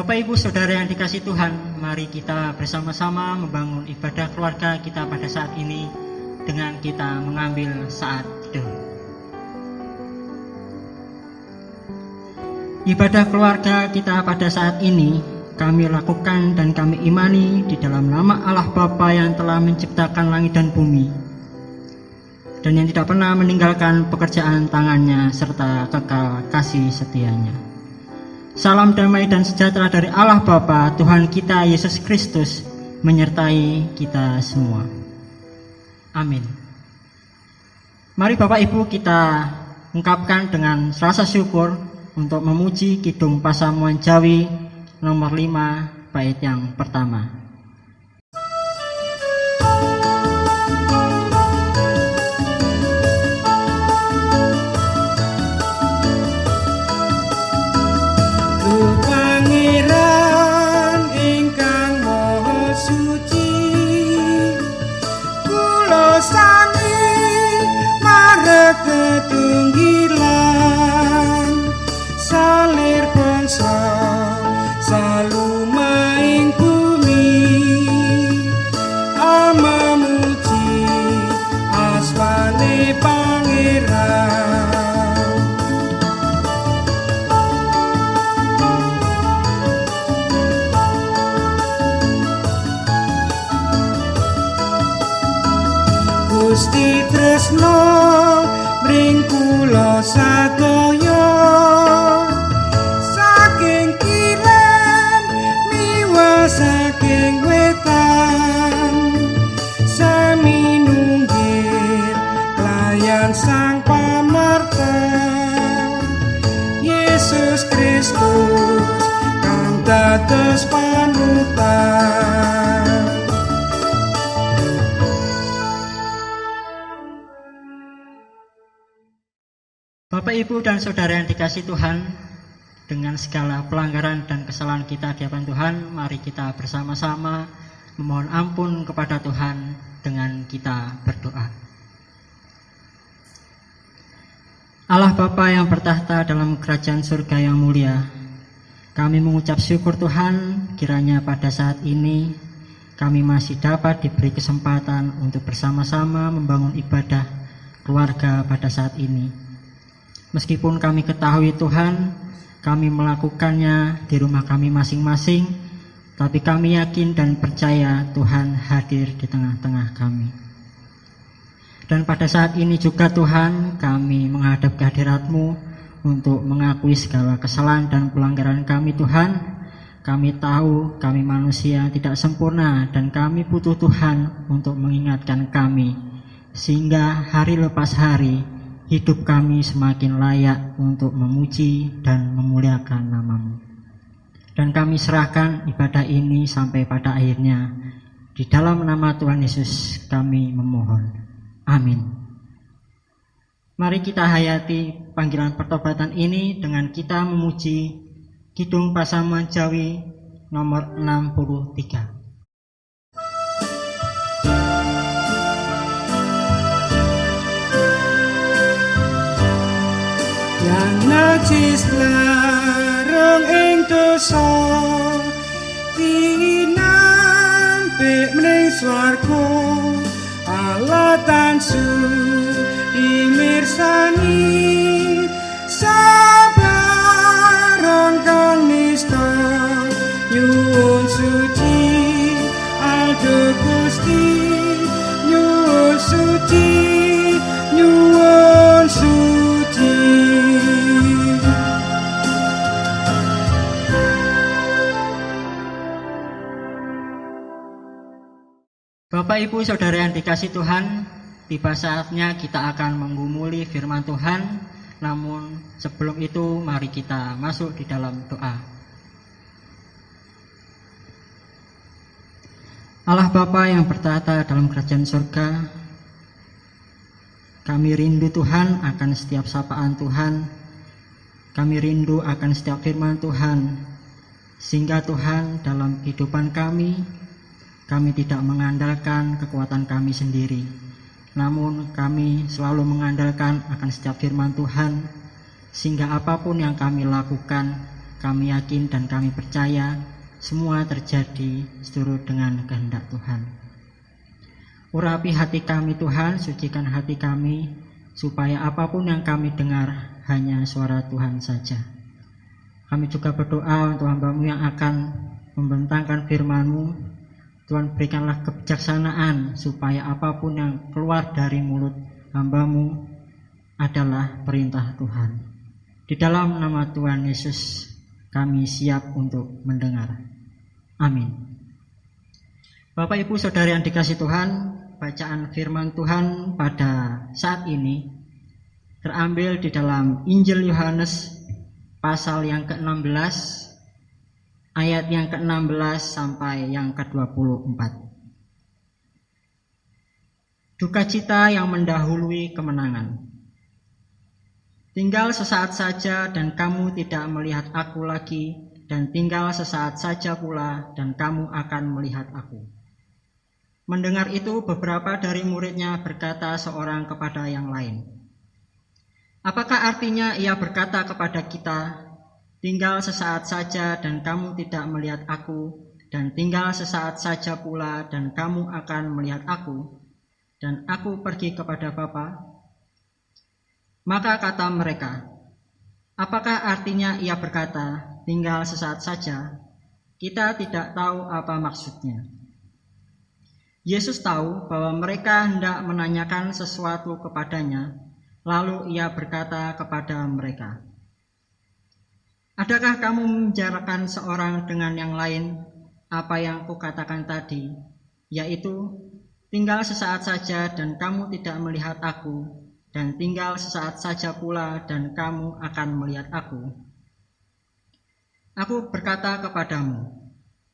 Bapak Ibu Saudara yang dikasihi Tuhan, mari kita bersama-sama membangun ibadah keluarga kita pada saat ini dengan kita mengambil saat teduh. Ibadah keluarga kita pada saat ini kami lakukan dan kami imani di dalam nama Allah Bapa yang telah menciptakan langit dan bumi dan yang tidak pernah meninggalkan pekerjaan tangannya serta kekal kasih setianya. Salam damai dan sejahtera dari Allah Bapa, Tuhan kita Yesus Kristus menyertai kita semua. Amin. Mari Bapak Ibu kita ungkapkan dengan rasa syukur untuk memuji Kidung Pasamuan Jawi nomor 5 bait yang pertama. Pangeran ingkang Maha Suci, kula sami marep tetunggilan salir bangsa salumaing bumi, amamuji asmane Pangeran. Gusti tresno mring kula sadaya, saking kilen miwah saking wetan, sami nunggir layan Sang Pamarta Yesus Kristus kang dados panutan. Bapak Ibu dan Saudara yang dikasihi Tuhan, dengan segala pelanggaran dan kesalahan kita di hadapan Tuhan, mari kita bersama-sama memohon ampun kepada Tuhan dengan kita berdoa. Allah Bapa yang bertahta dalam kerajaan surga yang mulia, kami mengucap syukur Tuhan, kiranya pada saat ini kami masih dapat diberi kesempatan untuk bersama-sama membangun ibadah keluarga pada saat ini. Meskipun kami ketahui Tuhan, kami melakukannya di rumah kami masing-masing, tapi kami yakin dan percaya Tuhan hadir di tengah-tengah kami. Dan pada saat ini juga Tuhan, kami menghadap kehadirat-Mu untuk mengakui segala kesalahan dan pelanggaran kami Tuhan. Kami tahu kami manusia tidak sempurna dan kami butuh Tuhan untuk mengingatkan kami, sehingga hari lepas hari hidup kami semakin layak untuk memuji dan memuliakan nama-Mu. Dan kami serahkan ibadah ini sampai pada akhirnya. Di dalam nama Tuhan Yesus kami memohon. Amin. Mari kita hayati panggilan pertobatan ini dengan kita memuji Kidung Pasamuan Jawi nomor 63. Yang najis larung ing dosa dinampik mning swarga, Allah tansah dimirsani sabaron kang nista nyuwun suci aldo Gusti, nyuwun suci, nyuwun suci. Bapak Ibu Saudara yang dikasihi Tuhan, tiba saatnya kita akan menggumuli firman Tuhan. Namun sebelum itu mari kita masuk di dalam doa. Allah Bapa yang bertahta dalam kerajaan surga, kami rindu Tuhan akan setiap sapaan Tuhan. Kami rindu akan setiap firman Tuhan, sehingga Tuhan dalam kehidupan kami tidak mengandalkan kekuatan kami sendiri, namun kami selalu mengandalkan akan setiap firman Tuhan, sehingga apapun yang kami lakukan, kami yakin dan kami percaya semua terjadi seturut dengan kehendak Tuhan. Urapi hati kami Tuhan, sucikan hati kami, supaya apapun yang kami dengar hanya suara Tuhan saja. Kami juga berdoa untuk hamba-Mu yang akan membentangkan firman-Mu. Tuhan, berikanlah kebijaksanaan supaya apapun yang keluar dari mulut hamba-Mu adalah perintah Tuhan. Di dalam nama Tuhan Yesus kami siap untuk mendengar. Amin. Bapak Ibu Saudara yang dikasihi Tuhan, bacaan firman Tuhan pada saat ini terambil di dalam Injil Yohanes pasal yang ke-16 ayat yang ke-16 sampai yang ke-24. Dukacita yang mendahului kemenangan. Tinggal sesaat saja dan kamu tidak melihat aku lagi, dan tinggal sesaat saja pula dan kamu akan melihat aku. Mendengar itu, beberapa dari muridnya berkata seorang kepada yang lain, apakah artinya ia berkata kepada kita, tinggal sesaat saja dan kamu tidak melihat aku, dan tinggal sesaat saja pula dan kamu akan melihat aku, dan aku pergi kepada Bapa? Maka kata mereka, apakah artinya ia berkata, tinggal sesaat saja? Kita tidak tahu apa maksudnya. Yesus tahu bahwa mereka hendak menanyakan sesuatu kepadanya, lalu ia berkata kepada mereka, adakah kamu membicarakan seorang dengan yang lain apa yang kukatakan tadi, yaitu tinggal sesaat saja dan kamu tidak melihat aku, dan tinggal sesaat saja pula dan kamu akan melihat aku? Aku berkata kepadamu,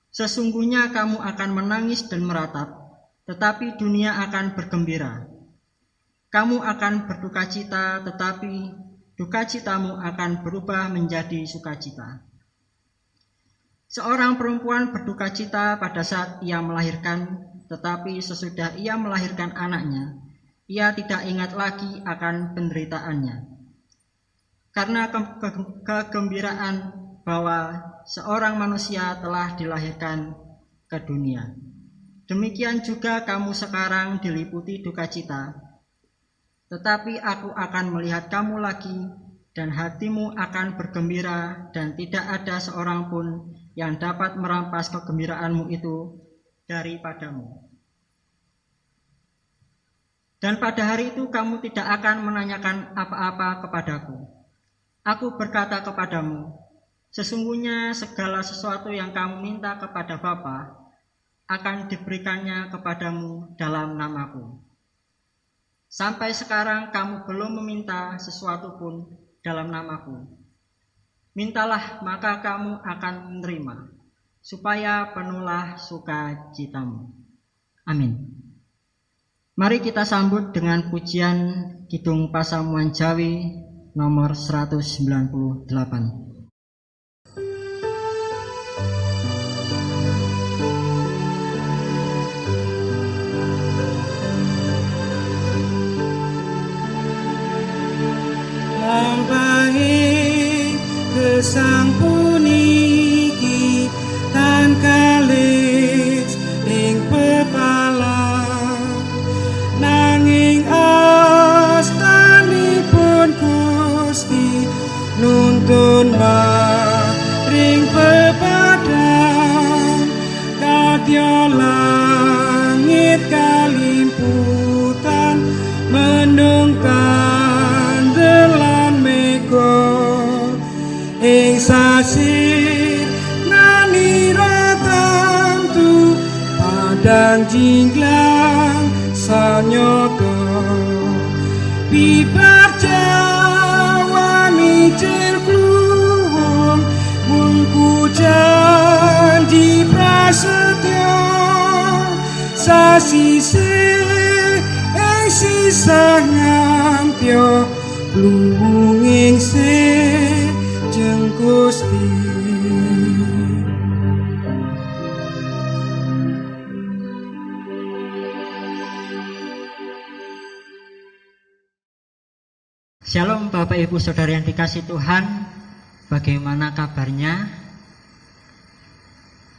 sesungguhnya kamu akan menangis dan meratap, tetapi dunia akan bergembira. Kamu akan berdukacita, tetapi dukacitamu akan berubah menjadi sukacita. Seorang perempuan berdukacita pada saat ia melahirkan, tetapi sesudah ia melahirkan anaknya, ia tidak ingat lagi akan penderitaannya, karena kegembiraan bahwa seorang manusia telah dilahirkan ke dunia. Demikian juga kamu sekarang diliputi dukacita, tetapi aku akan melihat kamu lagi, dan hatimu akan bergembira, dan tidak ada seorang pun yang dapat merampas kegembiraanmu itu daripadamu. Dan pada hari itu kamu tidak akan menanyakan apa-apa kepadaku. Aku berkata kepadamu, sesungguhnya segala sesuatu yang kamu minta kepada Bapa akan diberikannya kepadamu dalam namaku. Sampai sekarang kamu belum meminta sesuatu pun dalam namaku. Mintalah maka kamu akan menerima, supaya penuhlah sukacitamu. Amin. Mari kita sambut dengan pujian Kidung Pasamuan Jawi nomor 198. Lampahi gesang puniki tan kalis ing pepala, nanging astanipun Gusti nuntun maring pepadang, kadya langit kalimputan menungkan ing sasi nanira tamtu padang jinglang sanyoto bibar jawa micil kluwung mungku janji prasetyo sasise ing sisah ngantyo kluwunging Gusti. Shalom Bapak Ibu Saudara yang dikasihi Tuhan. bagaimana kabarnya?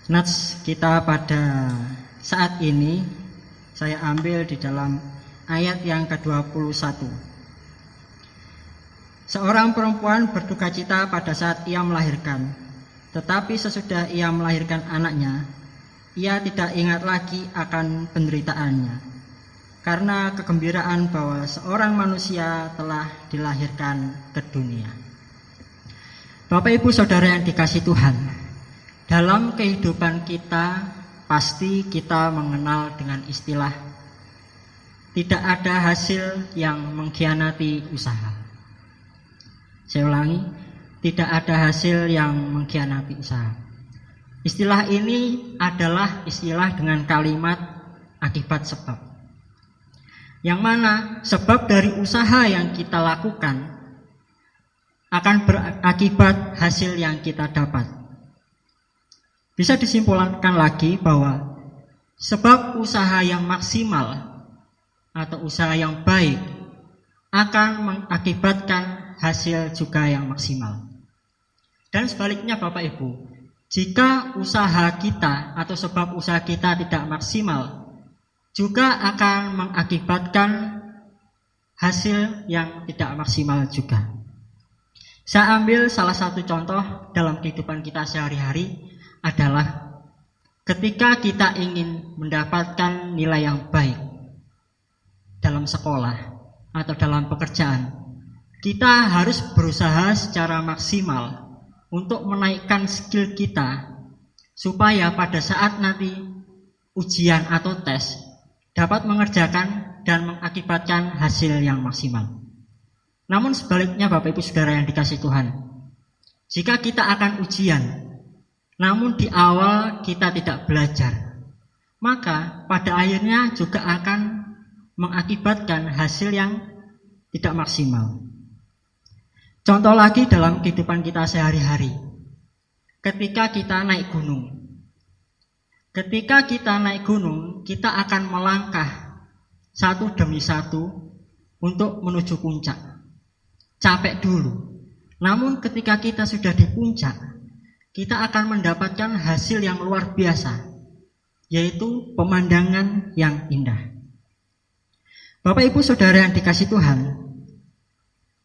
Nats kita pada saat ini saya ambil di dalam ayat yang ke-21. Seorang perempuan berduka cita pada saat ia melahirkan, tetapi sesudah ia melahirkan anaknya, ia tidak ingat lagi akan penderitaannya, karena kegembiraan bahwa seorang manusia telah dilahirkan ke dunia. Bapak Ibu Saudara yang dikasihi Tuhan, dalam kehidupan kita pasti kita mengenal dengan istilah tidak ada hasil yang mengkhianati usaha. Saya ulangi, tidak ada hasil yang mengkhianati usaha. Istilah ini adalah istilah dengan kalimat akibat sebab. Yang mana sebab dari usaha yang kita lakukan akan berakibat hasil yang kita dapat. Bisa disimpulkan lagi bahwa sebab usaha yang maksimal atau usaha yang baik akan mengakibatkan hasil juga yang maksimal. Dan sebaliknya Bapak Ibu, jika usaha kita atau sebab usaha kita tidak maksimal, juga akan mengakibatkan hasil yang tidak maksimal juga. Saya ambil salah satu contoh dalam kehidupan kita sehari-hari adalah ketika kita ingin mendapatkan nilai yang baik dalam sekolah atau dalam pekerjaan, kita harus berusaha secara maksimal untuk menaikkan skill kita supaya pada saat nanti ujian atau tes dapat mengerjakan dan mengakibatkan hasil yang maksimal. Namun sebaliknya Bapak Ibu Saudara yang dikasihi Tuhan, jika kita akan ujian namun di awal kita tidak belajar, maka pada akhirnya juga akan mengakibatkan hasil yang tidak maksimal. Contoh lagi dalam kehidupan kita sehari-hari, ketika kita naik gunung. Ketika kita naik gunung, kita akan melangkah satu demi satu untuk menuju puncak. Capek dulu. Namun ketika kita sudah di puncak, kita akan mendapatkan hasil yang luar biasa, yaitu pemandangan yang indah. Bapak Ibu Saudara yang dikasihi Tuhan,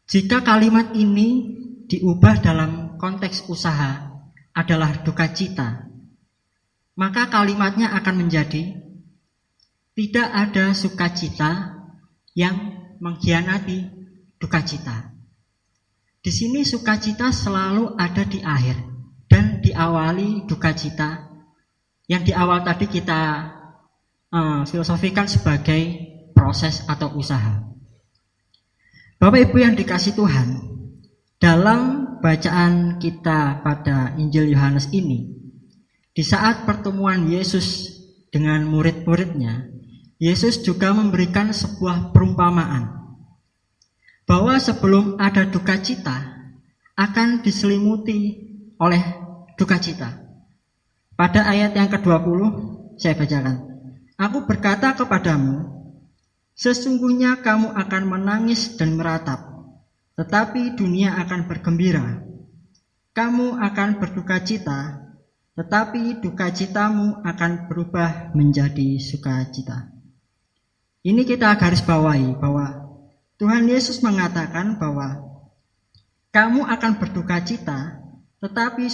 jika kalimat ini diubah dalam konteks usaha adalah duka cita, maka kalimatnya akan menjadi tidak ada sukacita yang mengkhianati duka cita. Di sini sukacita selalu ada di akhir dan diawali duka cita yang di awal tadi kita filosofikan sebagai proses atau usaha. Bapak Ibu yang dikasihi Tuhan, dalam bacaan kita pada Injil Yohanes ini, di saat pertemuan Yesus dengan murid-muridnya, Yesus juga memberikan sebuah perumpamaan bahwa sebelum ada duka cita akan diselimuti oleh duka cita. Pada ayat yang ke-20 saya bacakan. Aku berkata kepadamu, sesungguhnya kamu akan menangis dan meratap, tetapi dunia akan bergembira. Kamu akan berduka cita, tetapi duka citamu akan berubah menjadi sukacita. Ini kita garis bawahi bahwa Tuhan Yesus mengatakan bahwa kamu akan berduka cita, tetapi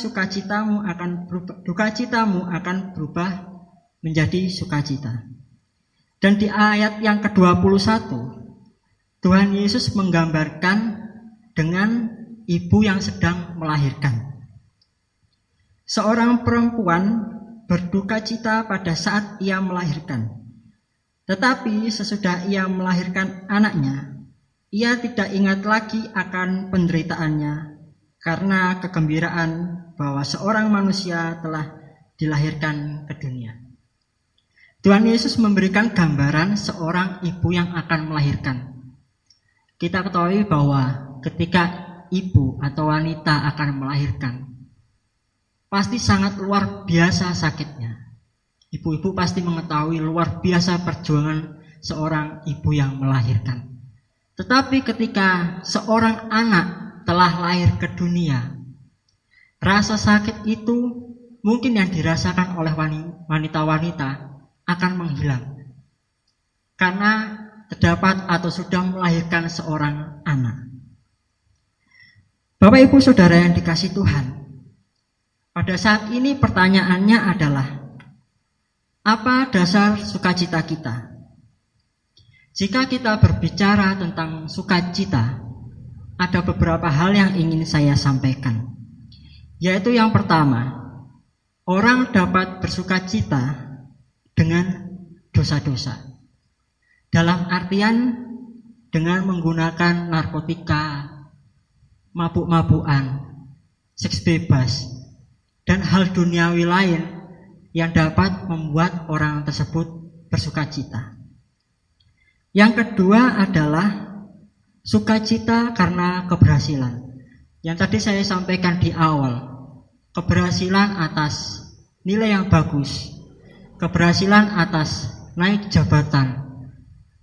duka citamu akan berubah menjadi sukacita. Dan di ayat yang ke-21, Tuhan Yesus menggambarkan dengan ibu yang sedang melahirkan. Seorang perempuan berduka cita pada saat ia melahirkan. Tetapi sesudah ia melahirkan anaknya, ia tidak ingat lagi akan penderitaannya karena kegembiraan bahwa seorang manusia telah dilahirkan ke dunia. Tuhan Yesus memberikan gambaran seorang ibu yang akan melahirkan. Kita ketahui bahwa ketika ibu atau wanita akan melahirkan, pasti sangat luar biasa sakitnya. Ibu-ibu pasti mengetahui luar biasa perjuangan seorang ibu yang melahirkan. Tetapi ketika seorang anak telah lahir ke dunia, rasa sakit itu mungkin yang dirasakan oleh wanita-wanita akan menghilang karena terdapat atau sudah melahirkan seorang anak. Bapak Ibu Saudara yang dikasihi Tuhan, pada saat ini pertanyaannya adalah, apa dasar sukacita kita? Jika kita berbicara tentang sukacita, ada beberapa hal yang ingin saya sampaikan. Yaitu yang pertama, orang dapat bersukacita dengan dosa-dosa. Dalam artian dengan menggunakan narkotika, mabuk-mabukan, seks bebas, dan hal duniawi lain yang dapat membuat orang tersebut bersukacita. Yang kedua adalah sukacita karena keberhasilan. Yang tadi saya sampaikan di awal, keberhasilan atas nilai yang bagus, keberhasilan atas naik jabatan,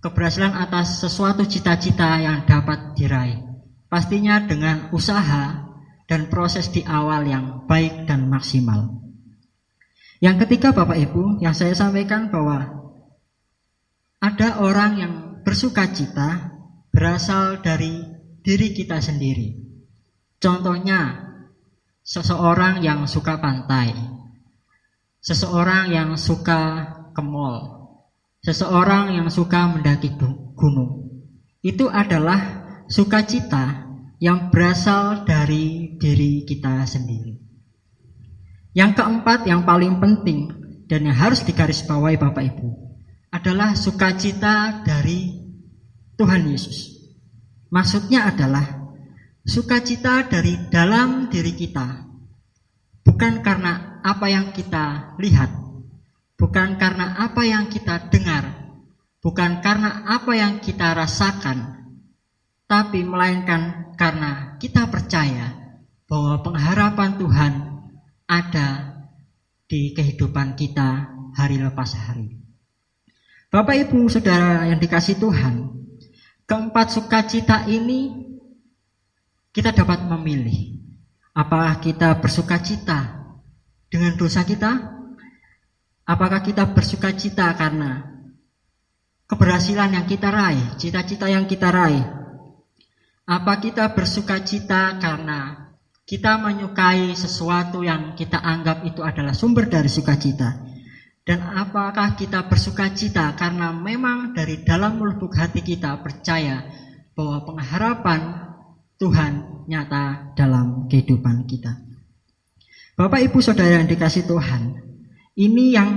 keberhasilan atas sesuatu cita-cita yang dapat diraih. Pastinya dengan usaha dan proses di awal yang baik dan maksimal. Yang ketiga Bapak Ibu, yang saya sampaikan bahwa ada orang yang bersukacita berasal dari diri kita sendiri. Contohnya, seseorang yang suka pantai, seseorang yang suka ke mall, seseorang yang suka mendaki gunung. Itu adalah sukacita yang berasal dari diri kita sendiri. Yang keempat, yang paling penting dan yang harus digarisbawahi Bapak Ibu, adalah sukacita dari Tuhan Yesus. Maksudnya adalah sukacita dari dalam diri kita, bukan karena apa yang kita lihat, bukan karena apa yang kita dengar, bukan karena apa yang kita rasakan, tapi melainkan karena kita percaya bahwa pengharapan Tuhan ada di kehidupan kita hari lepas hari. Bapak Ibu Saudara yang dikasihi Tuhan, keempat sukacita ini kita dapat memilih. Apakah kita bersukacita dengan dosa kita? Apakah kita bersukacita karena keberhasilan yang kita raih, cita-cita yang kita raih? Apa kita bersukacita karena kita menyukai sesuatu yang kita anggap itu adalah sumber dari sukacita? Dan apakah kita bersukacita karena memang dari dalam lubuk hati kita percaya bahwa pengharapan Tuhan nyata dalam kehidupan kita? Bapak Ibu Saudara yang dikasihi Tuhan, ini yang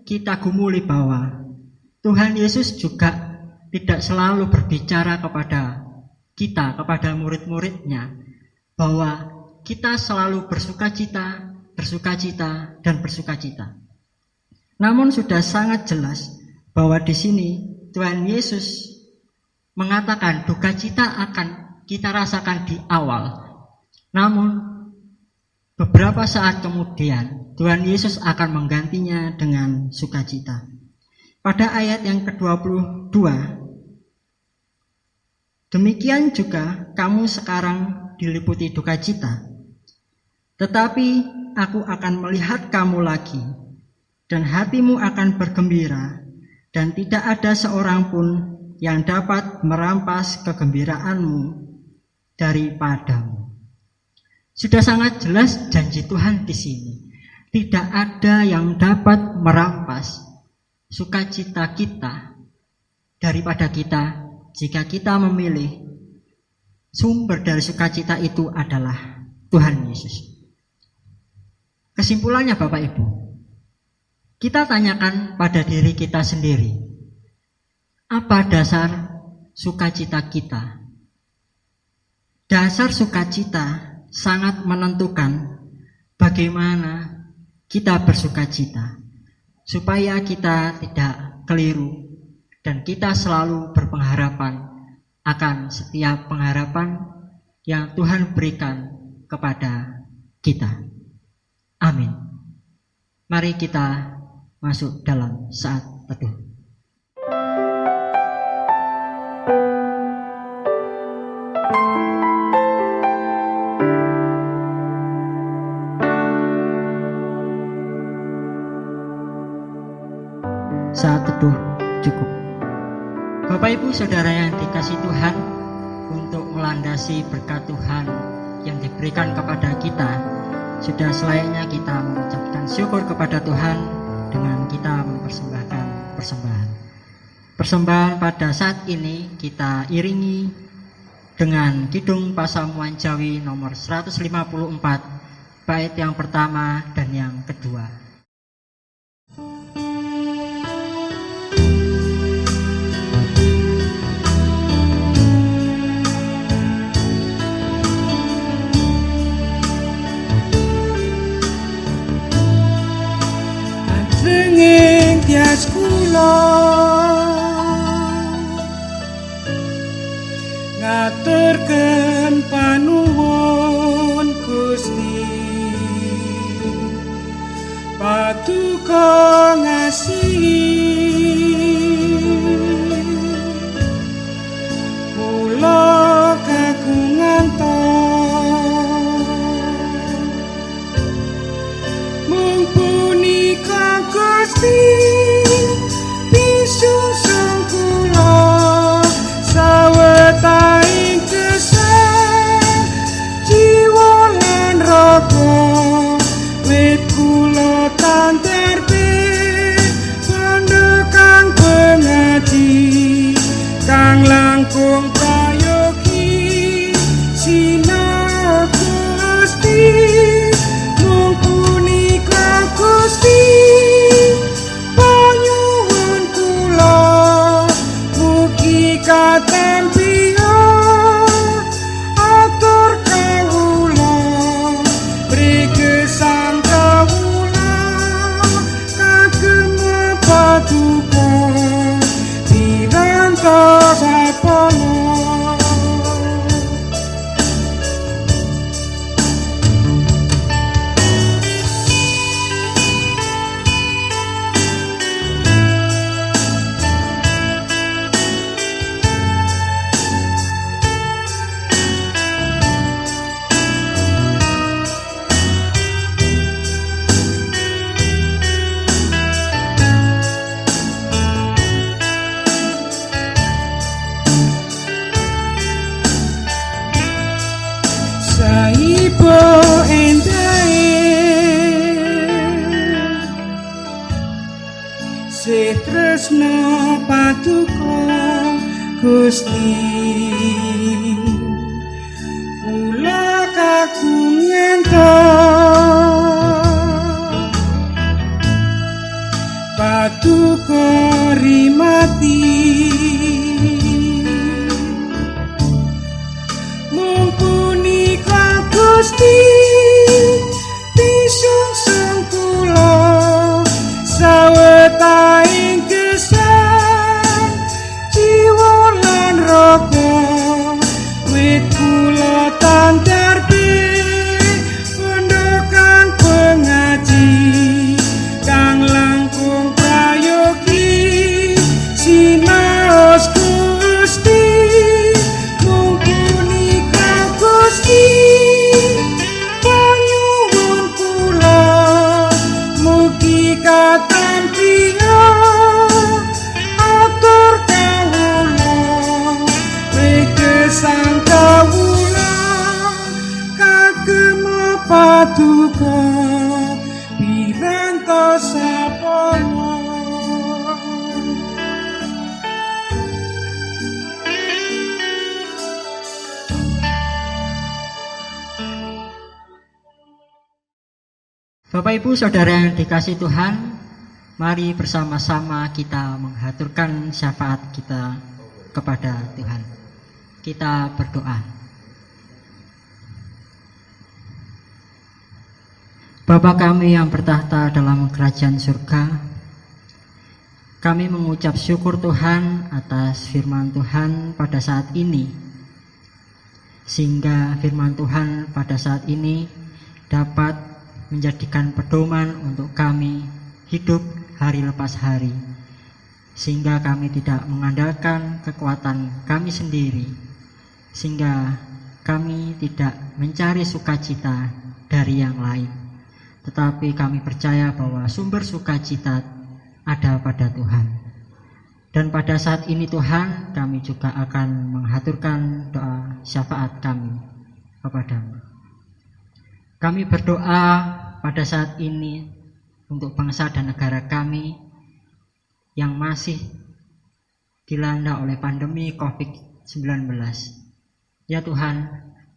kita gumuli bahwa Tuhan Yesus juga tidak selalu berbicara kepada kita, kepada murid-muridnya, bahwa kita selalu bersukacita, bersukacita, dan bersukacita. Namun sudah sangat jelas bahwa di sini Tuhan Yesus mengatakan duka cita akan kita rasakan di awal. Namun beberapa saat kemudian Tuhan Yesus akan menggantinya dengan sukacita. Pada ayat yang ke-22, demikian juga kamu sekarang diliputi duka cita, tetapi aku akan melihat kamu lagi, dan hatimu akan bergembira, dan tidak ada seorang pun yang dapat merampas kegembiraanmu daripadamu. Sudah sangat jelas janji Tuhan di sini. Tidak ada yang dapat merampas sukacita kita daripada kita jika kita memilih sumber dari sukacita itu adalah Tuhan Yesus. Kesimpulannya Bapak Ibu, kita tanyakan pada diri kita sendiri, apa dasar sukacita kita? Dasar sukacita sangat menentukan bagaimana kita bersukacita, supaya kita tidak keliru dan kita selalu berpengharapan akan setiap pengharapan yang Tuhan berikan kepada kita. Amin. Mari kita masuk dalam saat teduh. teduh cukup. Bapak Ibu Saudara yang dikasih Tuhan, untuk melandasi berkat Tuhan yang diberikan kepada kita, sudah selayaknya kita mengucapkan syukur kepada Tuhan dengan kita mempersembahkan persembahan. Persembahan pada saat ini kita iringi dengan Kidung Pasamuan Jawi nomor 154, bait yang pertama dan yang kedua. Senging tias kula ngaturken panuwun Gusti, Paduka ngasihi kula kagungan Gusti pisungsung kula sawetahing gesang jiwa lan raga wit kula tanterpe pondho kang pengaji kang langkung prayogi sinau Gusti mung punika Gusti katempio atur kawula mrigesang kawula kagem paduka pirantos apana. Saipo endahe sih tresno paduka Gusti kula kagungan paduka rimati Gusti pisungsung kula sawetahing gesang jiwa lan raga wit kula tanterpe pondho kang pengaji kang langkung prayogi sinaos Gusti mung punika Gusti katempio atur kawula mrigesang kawula kagem paduka pirantos apana. Bapak Ibu Saudara yang dikasih Tuhan, mari bersama-sama kita menghaturkan syafaat kita kepada Tuhan. Kita berdoa. Bapa kami yang bertahta dalam kerajaan surga, kami mengucap syukur Tuhan atas firman Tuhan pada saat ini, sehingga firman Tuhan pada saat ini dapat menjadikan pedoman untuk kami hidup hari lepas hari, sehingga kami tidak mengandalkan kekuatan kami sendiri, sehingga kami tidak mencari sukacita dari yang lain, tetapi kami percaya bahwa sumber sukacita ada pada Tuhan. Dan pada saat ini Tuhan, kami juga akan menghaturkan doa syafaat kami kepadamu. Kami berdoa pada saat ini untuk bangsa dan negara kami yang masih dilanda oleh pandemi COVID-19. Ya Tuhan,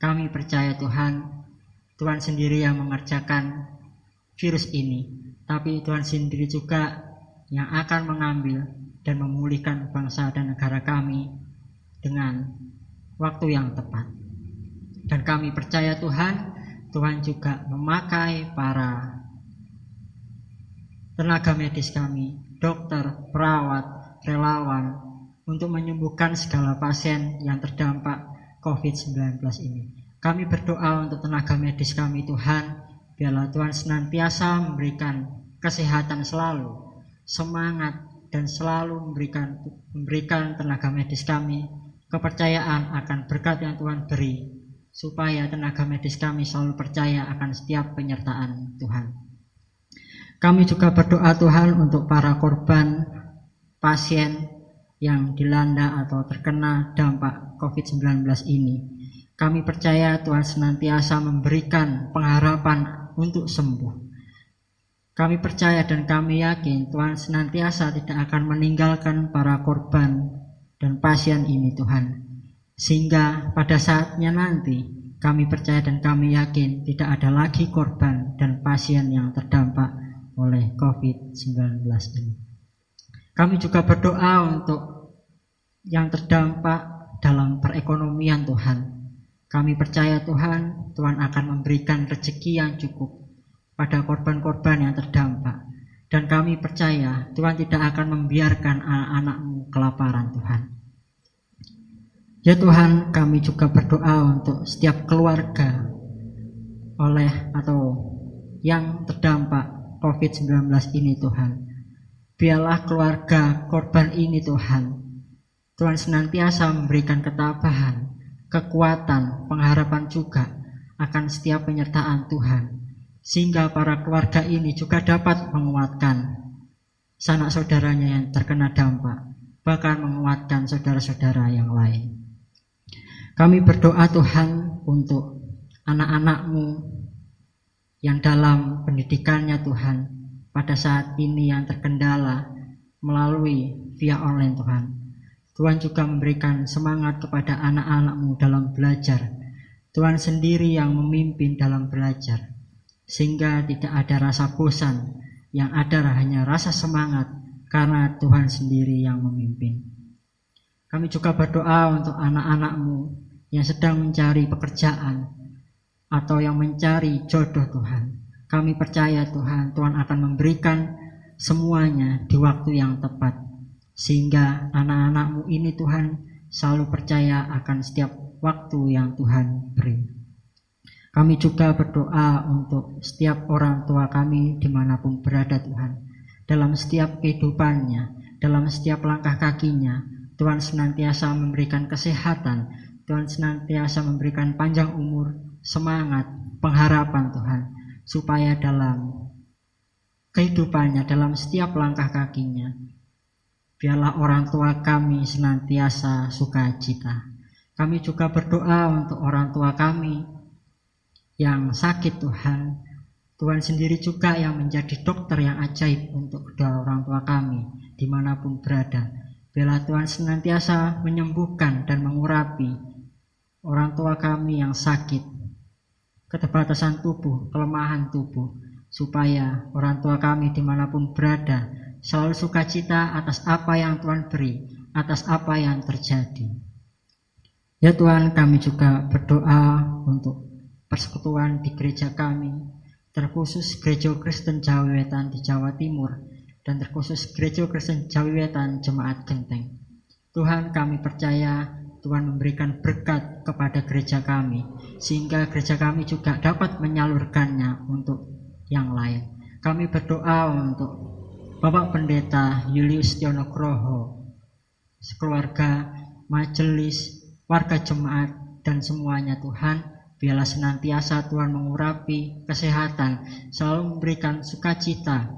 kami percaya Tuhan sendiri yang mengerjakan virus ini, tapi Tuhan sendiri juga yang akan mengambil dan memulihkan bangsa dan negara kami dengan waktu yang tepat. Dan kami percaya Tuhan juga memakai para tenaga medis kami, dokter, perawat, relawan, untuk menyembuhkan segala pasien yang terdampak COVID-19 ini. Kami berdoa untuk tenaga medis kami Tuhan, biarlah Tuhan senantiasa memberikan kesehatan selalu, semangat, dan selalu memberikan tenaga medis kami kepercayaan akan berkat yang Tuhan beri, supaya tenaga medis kami selalu percaya akan setiap penyertaan Tuhan. Kami juga berdoa Tuhan untuk para korban pasien yang dilanda atau terkena dampak COVID-19 ini. Kami percaya Tuhan senantiasa memberikan pengharapan untuk sembuh. Kami percaya dan kami yakin Tuhan senantiasa tidak akan meninggalkan para korban dan pasien ini Tuhan. Sehingga pada saatnya nanti kami percaya dan kami yakin tidak ada lagi korban dan pasien yang terdampak oleh COVID-19 ini. Kami juga berdoa untuk yang terdampak dalam perekonomian Tuhan. Kami percaya Tuhan akan memberikan rezeki yang cukup pada korban-korban yang terdampak. Dan kami percaya Tuhan tidak akan membiarkan anak-anak-Mu kelaparan Tuhan. Ya Tuhan, kami juga berdoa untuk setiap keluarga yang terdampak COVID-19 ini Tuhan. Biarlah keluarga korban ini Tuhan senantiasa memberikan ketabahan, kekuatan, pengharapan juga akan setiap penyertaan Tuhan, sehingga para keluarga ini juga dapat menguatkan sanak saudaranya yang terkena dampak, bahkan menguatkan saudara-saudara yang lain. Kami berdoa Tuhan untuk anak-anak-Mu yang dalam pendidikannya Tuhan pada saat ini yang terkendala melalui via online Tuhan. Tuhan juga memberikan semangat kepada anak-anak-Mu dalam belajar. Tuhan sendiri yang memimpin dalam belajar, sehingga tidak ada rasa bosan, yang ada hanya rasa semangat karena Tuhan sendiri yang memimpin. Kami juga berdoa untuk anak-anak-Mu yang sedang mencari pekerjaan atau yang mencari jodoh Tuhan. Kami percaya Tuhan akan memberikan semuanya di waktu yang tepat, sehingga anak-anak-Mu ini Tuhan selalu percaya akan setiap waktu yang Tuhan beri. Kami juga berdoa untuk setiap orang tua kami dimanapun berada Tuhan. Dalam setiap kehidupannya, dalam setiap langkah kakinya, Tuhan senantiasa memberikan kesehatan, Tuhan senantiasa memberikan panjang umur, semangat, pengharapan Tuhan, supaya dalam kehidupannya, dalam setiap langkah kakinya, biarlah orang tua kami senantiasa sukacita. Kami juga berdoa untuk orang tua kami yang sakit Tuhan sendiri juga yang menjadi dokter yang ajaib untuk kedua orang tua kami dimanapun berada. Biarlah Tuhan senantiasa menyembuhkan dan mengurapi orang tua kami yang sakit, keterbatasan tubuh, kelemahan tubuh, supaya orang tua kami dimanapun berada selalu sukacita atas apa yang Tuhan beri, atas apa yang terjadi. Ya Tuhan, kami juga berdoa untuk persekutuan di gereja kami, terkhusus Gereja Kristen Jawi Wetan di Jawa Timur, dan terkhusus Gereja Kristen Jawi Wetan Jemaat Genteng. Tuhan, kami percaya Tuhan memberikan berkat kepada gereja kami, sehingga gereja kami juga dapat menyalurkannya untuk yang lain. Kami berdoa untuk Bapak Pendeta Julius Tionokroho, keluarga, majelis, warga jemaat, dan semuanya Tuhan. Biarlah senantiasa Tuhan mengurapi kesehatan, selalu memberikan sukacita,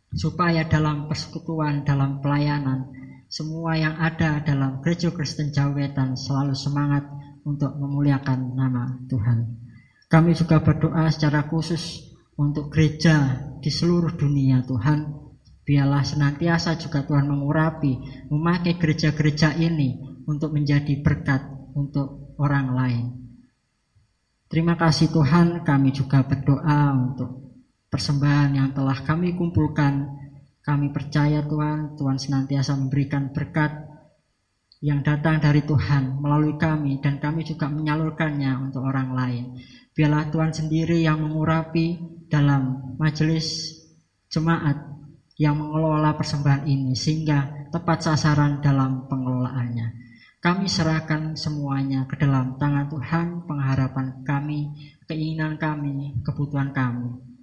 supaya dalam persekutuan, dalam pelayanan, semua yang ada dalam Gereja Kristen Jawetan selalu semangat untuk memuliakan nama Tuhan. Kami juga berdoa secara khusus untuk gereja di seluruh dunia Tuhan. Biarlah senantiasa juga Tuhan mengurapi, memakai gereja-gereja ini untuk menjadi berkat untuk orang lain. Terima kasih Tuhan, kami juga berdoa untuk persembahan yang telah kami kumpulkan. Kami percaya Tuhan, Tuhan senantiasa memberikan berkat yang datang dari Tuhan melalui kami, dan kami juga menyalurkannya untuk orang lain. Biarlah Tuhan sendiri yang mengurapi dalam majelis jemaat yang mengelola persembahan ini, sehingga tepat sasaran dalam pengelolaannya. Kami serahkan semuanya ke dalam tangan Tuhan, pengharapan kami, keinginan kami, kebutuhan kami.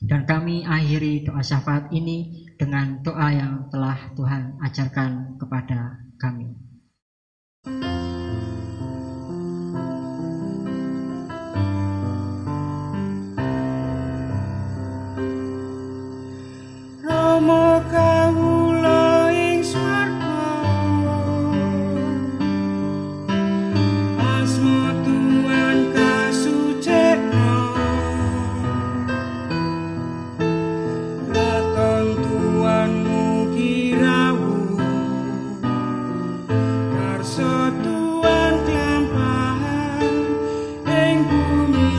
Dan kami akhiri doa syafaat ini dengan doa yang telah Tuhan ajarkan kepada kami. Rama kawula ing swarga, asma Tuhan kasucikna, kraton Tuhan mugi rawuh, karsa Tuhan klampahan ing bumi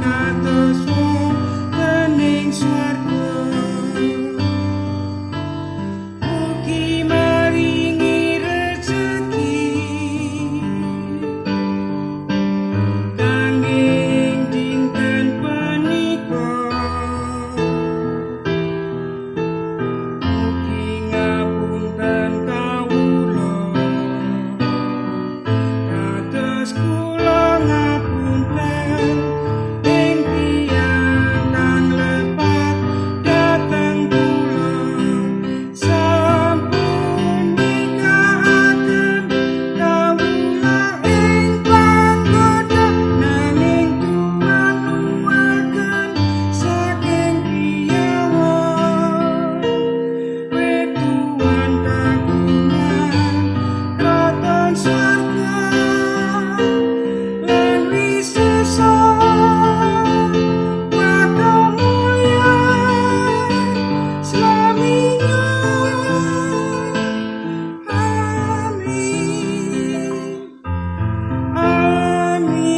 kados wonten swarga. Mugi maringi rezeki kangge dinten punika, mugi ngapunten kawula kados kula ngapunten ing tiyang kang lepat dhateng kula. Sampun nikaaken kawula ing panggoda, nanging Tuhan nuwuhaken saking piyawan. Wetuhan kagungan kraton swarga lan wisesa wada mulya slaminya. Amin. Amin.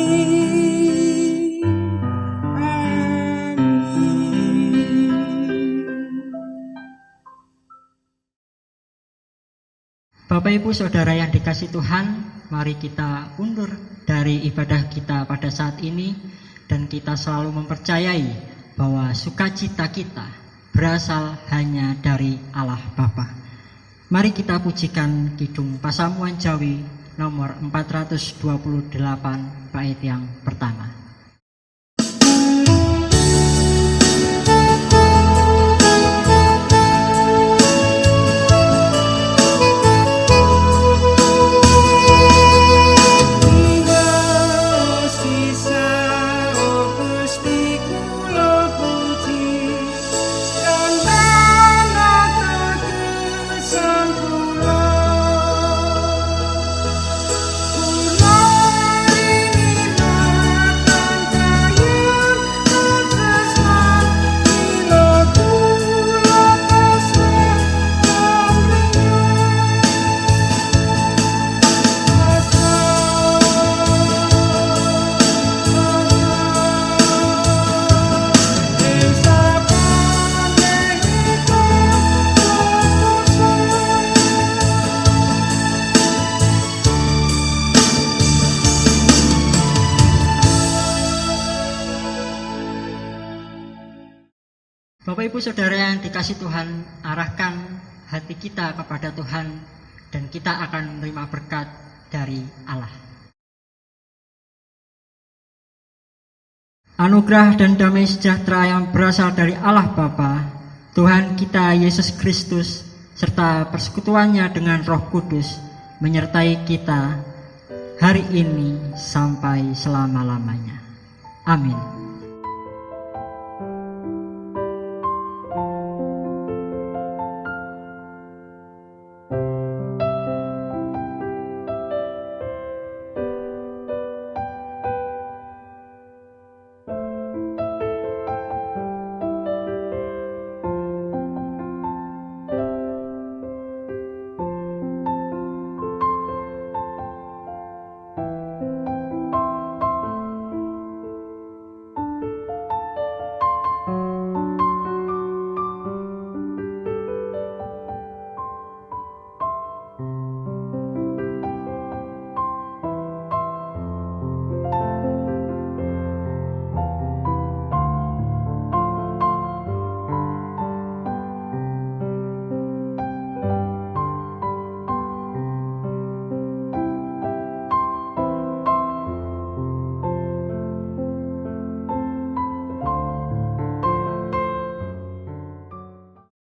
Bapak Ibu Saudara yang dikasihi Tuhan, mari kita undur dari ibadah kita pada saat ini, dan kita selalu mempercayai bahwa sukacita kita berasal hanya dari Allah Bapa. Mari kita pujikan Kidung Pasamuan Jawi nomor 428 bait yang pertama. Sisa Gusti kula puji, dan manataken sang kula. Kula rini matang kayen katresnan, ila kula kasih Bapak Ibu Saudara yang dikasihi Tuhan, arahkan hati kita kepada Tuhan, dan kita akan menerima berkat dari Allah. Anugerah dan damai sejahtera yang berasal dari Allah Bapa, Tuhan kita Yesus Kristus, serta persekutuannya dengan Roh Kudus menyertai kita hari ini sampai selama-lamanya. Amin.